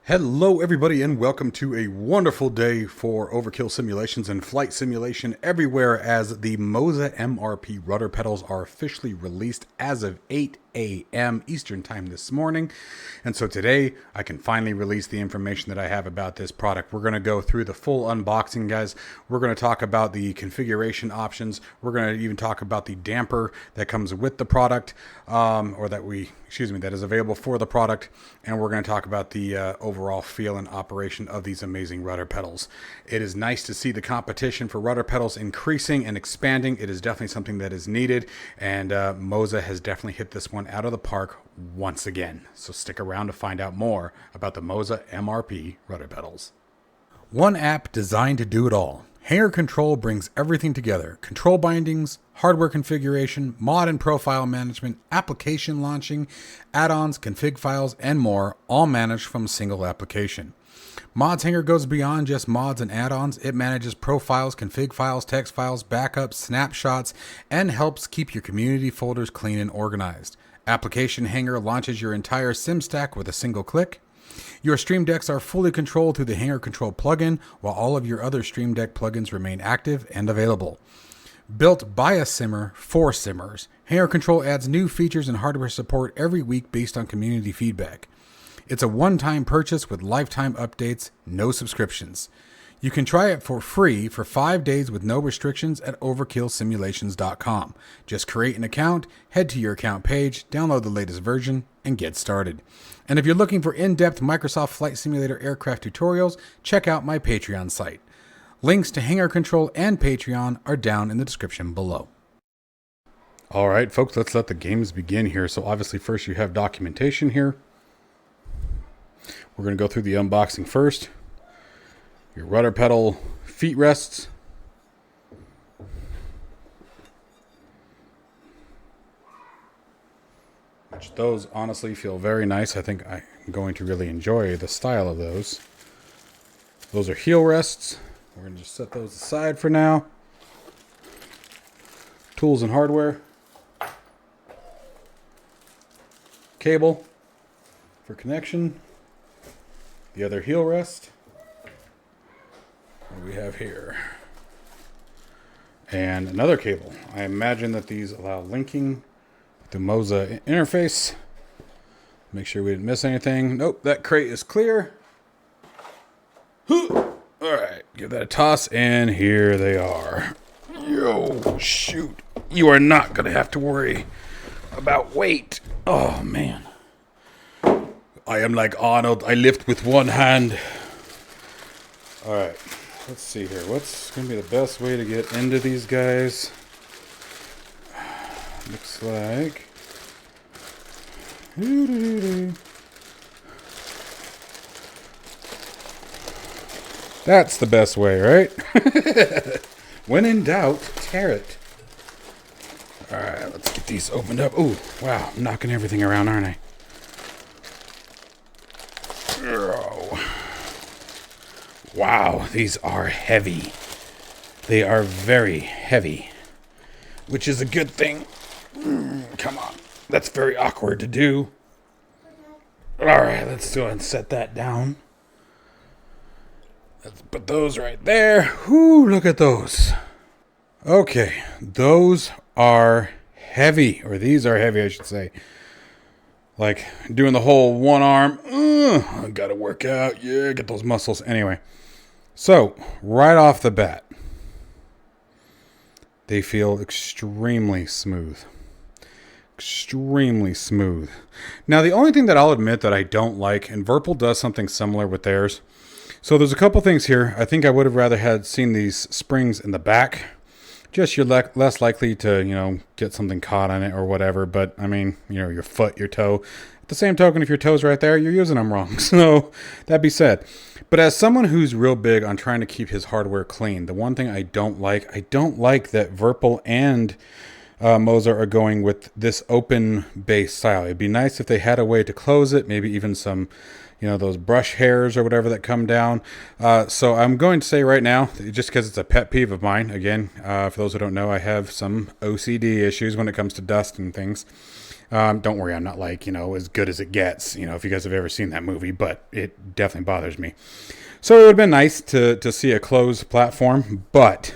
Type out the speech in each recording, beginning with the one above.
Hello everybody and welcome to a wonderful day for overkill simulations and flight simulation everywhere, as the MOZA MRP Rudder Pedals are officially released as of 8 a.m. Eastern time this morning. And so today I can finally release the information that I have about this product. We're going to go through the full unboxing, guys. We're going to talk about the configuration options. We're going to even talk about the damper that comes with the product, that is available for the product. And we're going to talk about the overall feel and operation of these amazing rudder pedals. It is nice to see the competition for rudder pedals increasing and expanding. It is definitely something that is needed, and MOZA has definitely hit this one out of the park once again. So stick around to find out more about the MOZA MRP Rudder Pedals. One app designed to do it all. Hanger Control brings everything together: control bindings, hardware configuration, mod and profile management, application launching, add-ons, config files, and more, all managed from a single application. Mods Hanger goes beyond just mods and add-ons. It manages profiles, config files, text files, backups, snapshots, and helps keep your community folders clean and organized. Application Hanger launches your entire sim stack with a single click. Your Stream Decks are fully controlled through the Hanger Control plugin, while all of your other Stream Deck plugins remain active and available. Built by a simmer for simmers, Hanger Control adds new features and hardware support every week based on community feedback. It's a one-time purchase with lifetime updates, no subscriptions. You can try it for free for 5 days with no restrictions at overkillsimulations.com. Just create an account, head to your account page, download the latest version, and get started. And if you're looking for in-depth Microsoft Flight Simulator aircraft tutorials, check out my Patreon site. Links to Hanger Control and Patreon are down in the description below. All right, folks, let's let the games begin here. So obviously first you have documentation here. We're going to go through the unboxing first. Your rudder pedal feet rests. Which those honestly feel very nice. I think I'm going to really enjoy the style of those. Those are heel rests. We're going to just set those aside for now. Tools and hardware. Cable for connection. The other heel rest. What do we have here? And another cable. I imagine that these allow linking with the MOZA interface. Make sure we didn't miss anything. Nope, that crate is clear. All right, give that a toss, and here they are. Yo, shoot. You are not going to have to worry about weight. Oh, man. I am like Arnold. I lift with one hand. All right. Let's see here. What's going to be the best way to get into these guys? Looks like... That's the best way, right? When in doubt, tear it. All right, let's get these opened up. Oh, wow. I'm knocking everything around, aren't I? Oh. Wow, these are heavy. They are very heavy, which is a good thing. Come on. That's very awkward to do. All right, let's go ahead and set that down. Let's put those right there. Whoo, look at those. Okay, those are heavy, or these are heavy, I should say. Like doing the whole one arm. I gotta work out. Yeah, get those muscles. Anyway. So, right off the bat, they feel extremely smooth. Extremely smooth. Now, the only thing that I'll admit that I don't like, and Virpil does something similar with theirs. So, there's a couple things here. I think I would have rather had seen these springs in the back. Just you're less likely to, get something caught on it or whatever. But, I mean, your foot, your toe. At the same token, if your toe's right there, you're using them wrong. So, that be said. But as someone who's real big on trying to keep his hardware clean, the one thing I don't like that Virpil and MOZA are going with this open base style. It'd be nice if they had a way to close it, maybe even some, those brush hairs or whatever that come down. So I'm going to say right now, just because it's a pet peeve of mine, again, for those who don't know, I have some OCD issues when it comes to dust and things. Don't worry, I'm not like, as good as it gets, if you guys have ever seen that movie, but it definitely bothers me. So it would have been nice to see a closed platform, but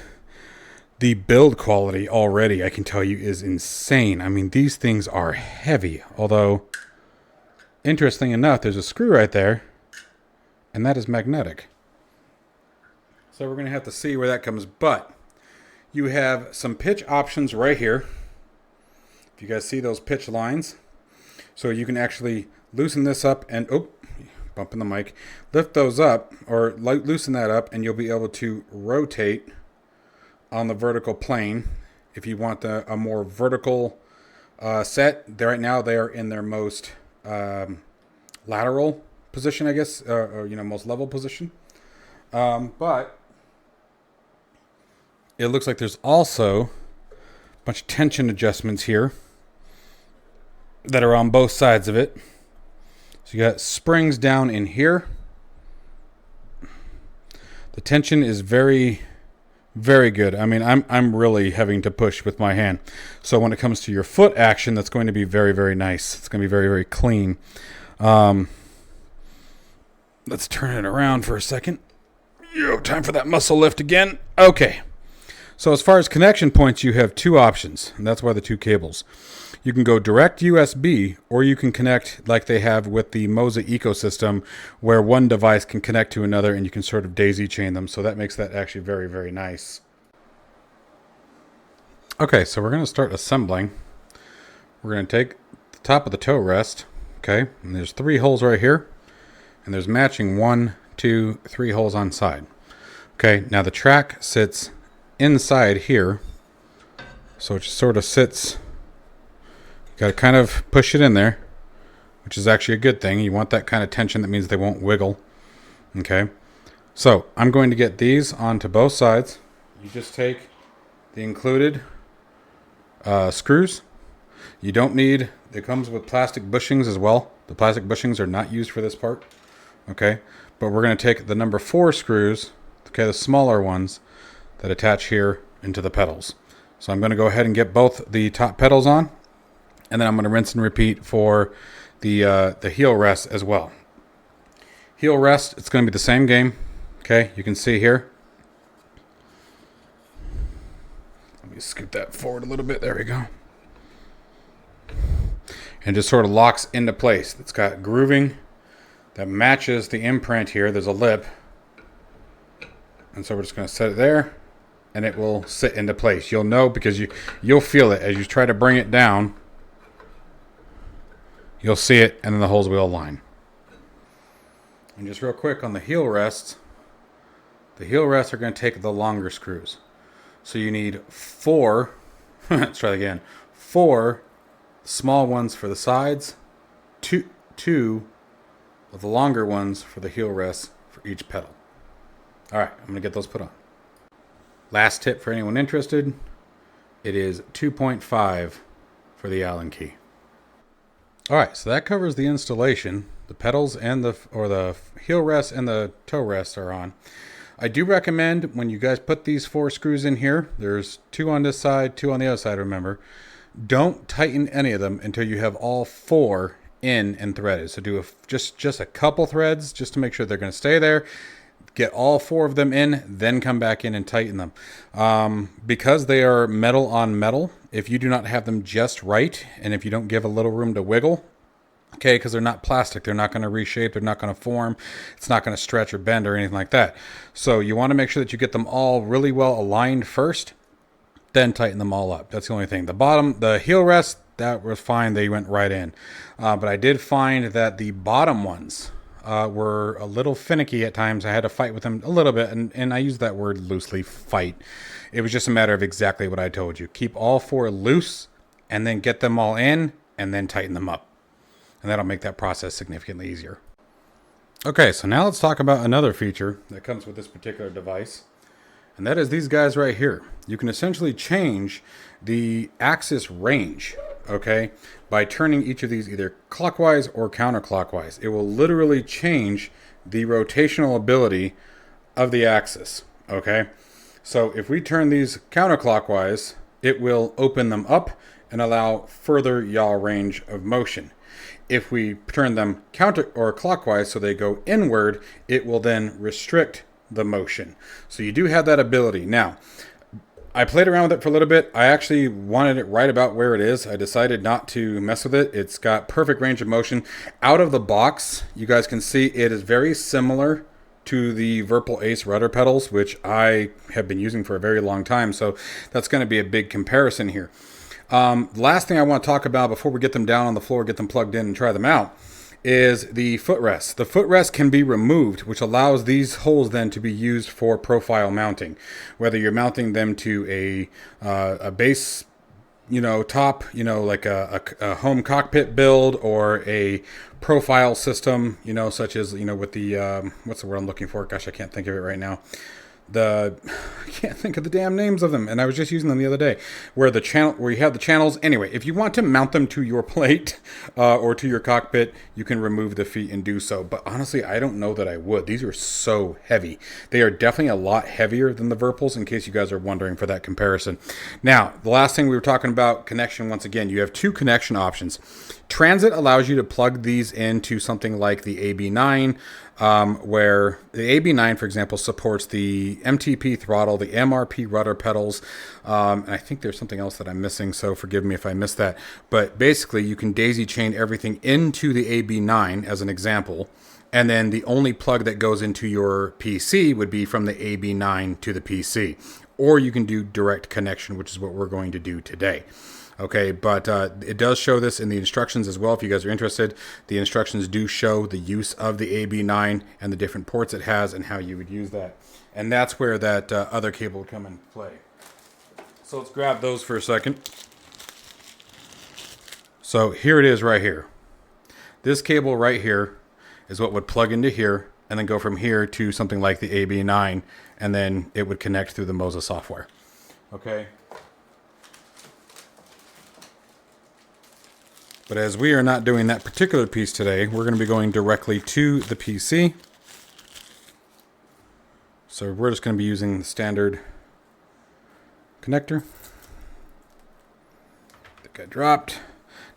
the build quality already, I can tell you, is insane. I mean, these things are heavy, although, interesting enough, there's a screw right there, and that is magnetic. So we're going to have to see where that comes, but you have some pitch options right here. If you guys see those pitch lines, so you can actually loosen this up and, bumping the mic, lift those up, or loosen that up, and you'll be able to rotate on the vertical plane. If you want a more vertical set, right now they are in their most lateral position, I guess, or most level position. But it looks like there's also a bunch of tension adjustments here that are on both sides of it. So you got springs down in here. The tension is very, very good. I mean, I'm really having to push with my hand. So when it comes to your foot action, that's going to be very, very nice. It's going to be very, very clean. Let's turn it around for a second. Time for that muscle lift again. Okay. So as far as connection points, you have two options, and that's why the two cables. You can go direct USB, or you can connect like they have with the MOZA ecosystem, where one device can connect to another, and you can sort of daisy chain them. So that makes that actually very, very nice. Okay, so we're going to start assembling. We're going to take the top of the toe rest, okay, and there's 3 holes right here, and there's matching 1, 2, 3 holes on side. Okay, now the track sits inside here, so it just sort of sits. Got to kind of push it in there, which is actually a good thing. You want that kind of tension. That means they won't wiggle. Okay, so I'm going to get these onto both sides. You just take the included screws. You don't need, it comes with plastic bushings as well. The plastic bushings are not used for this part. Okay, but we're going to take the number 4 screws, okay, the smaller ones that attach here into the pedals. So I'm going to go ahead and get both the top pedals on, and then I'm going to rinse and repeat for the heel rest as well. Heel rest, it's going to be the same game. Okay, you can see here. Let me scoot that forward a little bit. There we go. And just sort of locks into place. It's got grooving that matches the imprint here. There's a lip. And so we're just going to set it there, and it will sit into place. You'll know because you'll feel it as you try to bring it down. You'll see it, and then the holes will align. And just real quick on the heel rests are going to take the longer screws. So you need 4, let's try it again, 4 small ones for the sides, two of the longer ones for the heel rests for each pedal. All right, I'm going to get those put on. Last tip for anyone interested, it is 2.5 for the Allen key. All right, so that covers the installation. The pedals and the heel rest and the toe rest are on. I do recommend when you guys put these 4 screws in here, there's 2 on this side, 2 on the other side, remember. Don't tighten any of them until you have all 4 in and threaded. So do just a couple threads just to make sure they're going to stay there. Get all 4 of them in, then come back in and tighten them. Because they are metal on metal, if you do not have them just right, and if you don't give a little room to wiggle, okay, because they're not plastic, they're not going to reshape, they're not going to form, it's not going to stretch or bend or anything like that. So you want to make sure that you get them all really well aligned first, then tighten them all up. That's the only thing. The bottom, the heel rest, that was fine. They went right in. But I did find that the bottom ones were a little finicky at times. I had to fight with them a little bit, and I use that word loosely, fight. It was just a matter of exactly what I told you. Keep all 4 loose, and then get them all in, and then tighten them up. And that'll make that process significantly easier. Okay, so now let's talk about another feature that comes with this particular device, and that is these guys right here. You can essentially change the axis range, okay, by turning each of these either clockwise or counterclockwise. It will literally change the rotational ability of the axis, okay? So if we turn these counterclockwise, it will open them up and allow further yaw range of motion. If we turn them counter or clockwise so they go inward, it will then restrict the motion. So you do have that ability. Now, I played around with it for a little bit. I actually wanted it right about where it is. I decided not to mess with it. It's got perfect range of motion. Out of the box, you guys can see it is very similar to the Virpil Ace rudder pedals, which I have been using for a very long time. So that's going to be a big comparison here. Last thing I want to talk about before we get them down on the floor, get them plugged in and try them out, is the footrest. The footrest can be removed, which allows these holes then to be used for profile mounting. Whether you're mounting them to a base, top, like a home cockpit build, or a profile system, such as, with the, what's the word I'm looking for? Gosh, I can't think of it right now. I can't think of the damn names of them, and I was just using them the other day, where you have the channels. Anyway, if you want to mount them to your plate or to your cockpit, you can remove the feet and do so. But honestly, I don't know that I would. These are so heavy. They are definitely a lot heavier than the Virpils, in case you guys are wondering for that comparison. Now, the last thing we were talking about, connection. Once again, you have two connection options. Transit allows you to plug these into something like the AB9, where the AB9, for example, supports the MTP throttle, the MRP rudder pedals, and I think there's something else that I'm missing, so forgive me if I missed that. But basically, you can daisy chain everything into the AB9 as an example, and then the only plug that goes into your PC would be from the AB9 to the PC. Or you can do direct connection, which is what we're going to do today. Okay, but it does show this in the instructions as well. If you guys are interested, the instructions do show the use of the AB9 and the different ports it has and how you would use that. And that's where that other cable would come into play. So let's grab those for a second. So here it is right here. This cable right here is what would plug into here and then go from here to something like the AB9, and then it would connect through the MOZA software. Okay. But as we are not doing that particular piece today, we're going to be going directly to the PC. So we're just going to be using the standard connector. I think I dropped.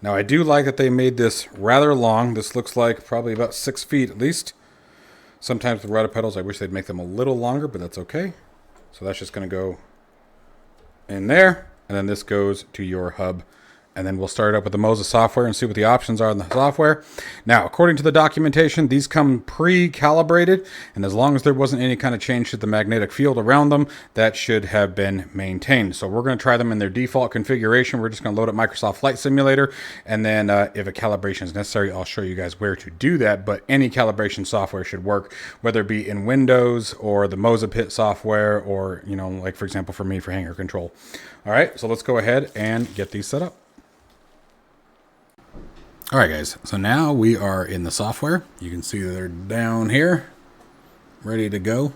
Now I do like that they made this rather long. This looks like probably about 6 feet at least. Sometimes with rudder pedals, I wish they'd make them a little longer, but that's okay. So that's just going to go in there. And then this goes to your hub. And then we'll start up with the MOZA software and see what the options are in the software. Now, according to the documentation, these come pre-calibrated, and as long as there wasn't any kind of change to the magnetic field around them, that should have been maintained. So we're going to try them in their default configuration. We're just going to load up Microsoft Flight Simulator, and then if a calibration is necessary, I'll show you guys where to do that. But any calibration software should work, whether it be in Windows or the MOZA Pit software, or, like for example, for me, for hanger control. All right, so let's go ahead and get these set up. All right, guys, so now we are in the software. You can see they're down here, ready to go.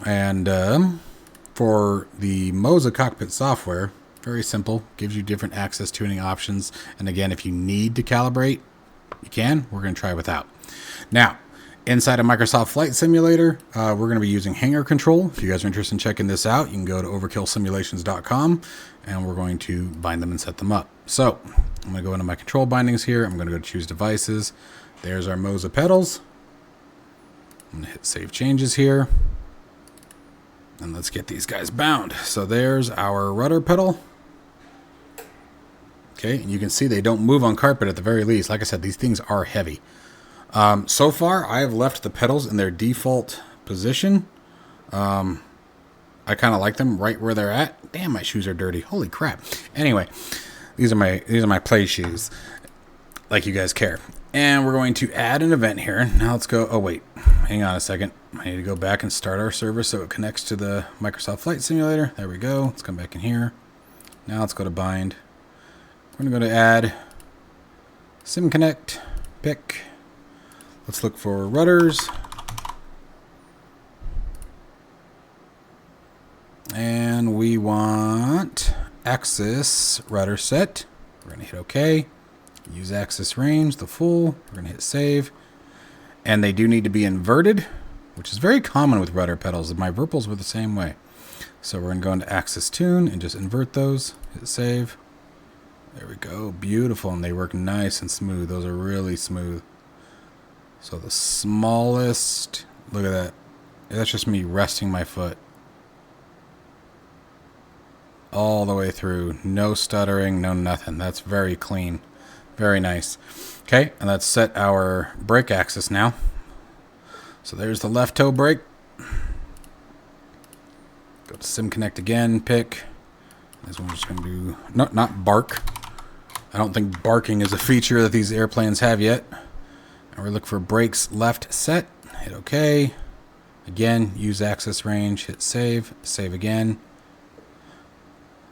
And for the MOZA cockpit software, very simple, gives you different access tuning options. And again, if you need to calibrate, you can. We're going to try without. Now, inside of Microsoft Flight Simulator, we're going to be using hanger control. If you guys are interested in checking this out, you can go to overkillsimulations.com, and we're going to bind them and set them up. So I'm going to go into my control bindings here. I'm going to go to choose devices. There's our MOZA pedals. I'm going to hit save changes here. And let's get these guys bound. So there's our rudder pedal. Okay, and you can see they don't move on carpet at the very least. Like I said, these things are heavy. So far, I have left the pedals in their default position. I kind of like them right where they're at. Damn, my shoes are dirty. Holy crap. Anyway, these are my play shoes. Like you guys care. And we're going to add an event here. Now let's go. Oh, wait. Hang on a second. I need to go back and start our server so it connects to the Microsoft Flight Simulator. There we go. Let's come back in here. Now let's go to bind. We're going to go to add. Sim connect. Pick. Let's look for rudders. And we want axis rudder set. We're going to hit OK. Use axis range, the full. We're going to hit save. And they do need to be inverted, which is very common with rudder pedals. My Virpils were the same way. So we're going to go into Axis Tune and just invert those. Hit save. There we go. Beautiful. And they work nice and smooth. Those are really smooth. So the smallest, look at that. That's just me resting my foot. All the way through. No stuttering, no nothing. That's very clean. Very nice. Okay, and let's set our brake axis now. So there's the left toe brake. Go to Sim Connect again, pick. This one we're just going to do, not bark. I don't think barking is a feature that these airplanes have yet. And we're looking for brakes left set. Hit OK. Again, use axis range. Hit save. Save again.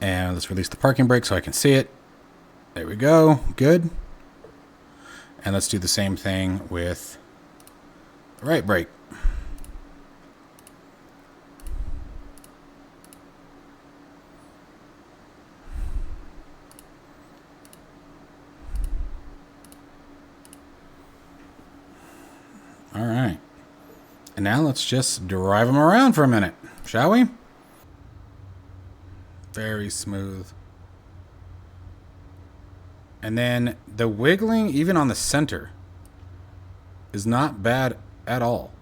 And let's release the parking brake so I can see it. There we go. Good. And let's do the same thing with the right brake. All right. And now let's just drive them around for a minute, shall we? Very smooth. And then the wiggling, even on the center, is not bad at all.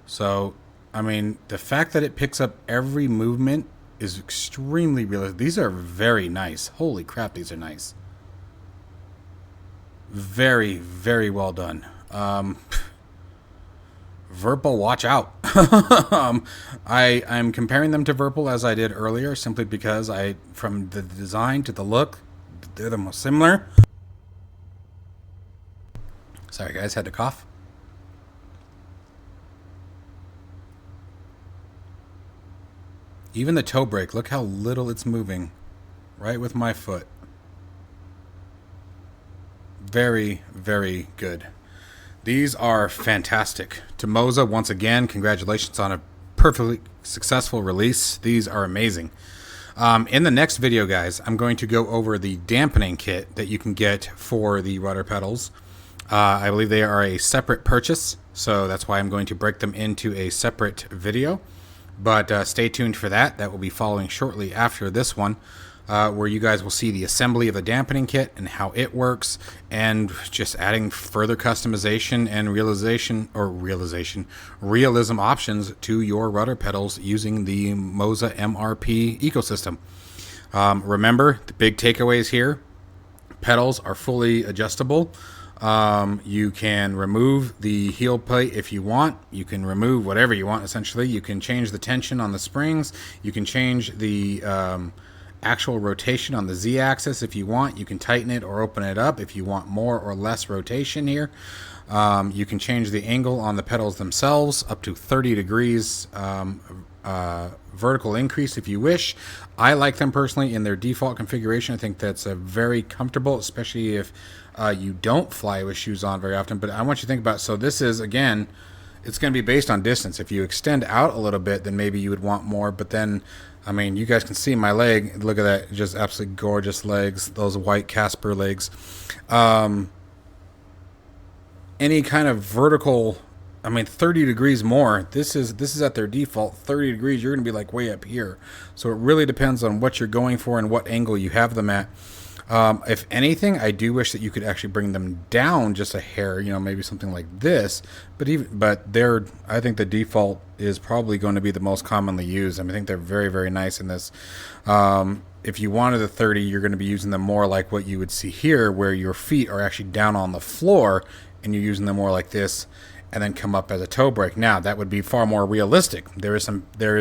So, I mean, the fact that it picks up every movement is extremely realistic. These are very nice. Holy crap, these are nice. Very, very well done. Virpil, watch out. I'm comparing them to Virpil as I did earlier, simply because from the design to the look, they're the most similar. Sorry guys, had to cough. Even the toe brake, look how little it's moving right with my foot. Very, very good. These are fantastic. To MOZA, once again, congratulations on a perfectly successful release. These are amazing. In the next video, guys, I'm going to go over the dampening kit that you can get for the rudder pedals. I believe they are a separate purchase, so that's why I'm going to break them into a separate video. But stay tuned for that. That will be following shortly after this one. Where you guys will see the assembly of the dampening kit and how it works, and just adding further customization and realism options to your rudder pedals using the MOZA MRP ecosystem. Remember, the big takeaways here: pedals are fully adjustable. You can remove the heel plate if you want. You can remove whatever you want, essentially. You can change the tension on the springs. You can change the actual rotation on the Z-axis if you want. You can tighten it or open it up if you want more or less rotation here. You can change the angle on the pedals themselves up to 30 degrees vertical increase if you wish. I like them personally in their default configuration. I think that's very comfortable, especially if you don't fly with shoes on very often. But I want you to think about, so this is, again, it's going to be based on distance. If you extend out a little bit, then maybe you would want more. But then, I mean, you guys can see my leg. Look at that. Just absolutely gorgeous legs. Those white Casper legs. Any kind of vertical, I mean, 30 degrees more. This is at their default 30 degrees. You're going to be like way up here. So it really depends on what you're going for and what angle you have them at. If anything, I do wish that you could actually bring them down just a hair, you know, maybe something like this. But I think the default is probably going to be the most commonly used. I mean, I think they're very, very nice in this. If you wanted the 30, you're going to be using them more like what you would see here, where your feet are actually down on the floor, and you're using them more like this, and then come up as a toe brake. Now, that would be far more realistic. There is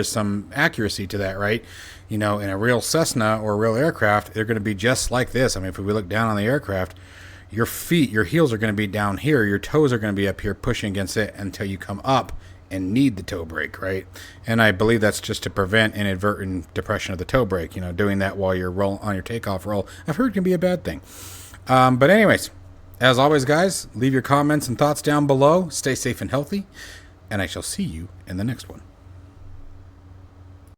some accuracy to that, right? You know, in a real Cessna or a real aircraft, they're going to be just like this. I mean, if we look down on the aircraft, your heels are going to be down here. Your toes are going to be up here pushing against it until you come up and need the toe brake, right? And I believe that's just to prevent inadvertent depression of the toe brake. You know, doing that while you're on your takeoff roll, I've heard can be a bad thing. But anyways, as always, guys, leave your comments and thoughts down below. Stay safe and healthy, and I shall see you in the next one.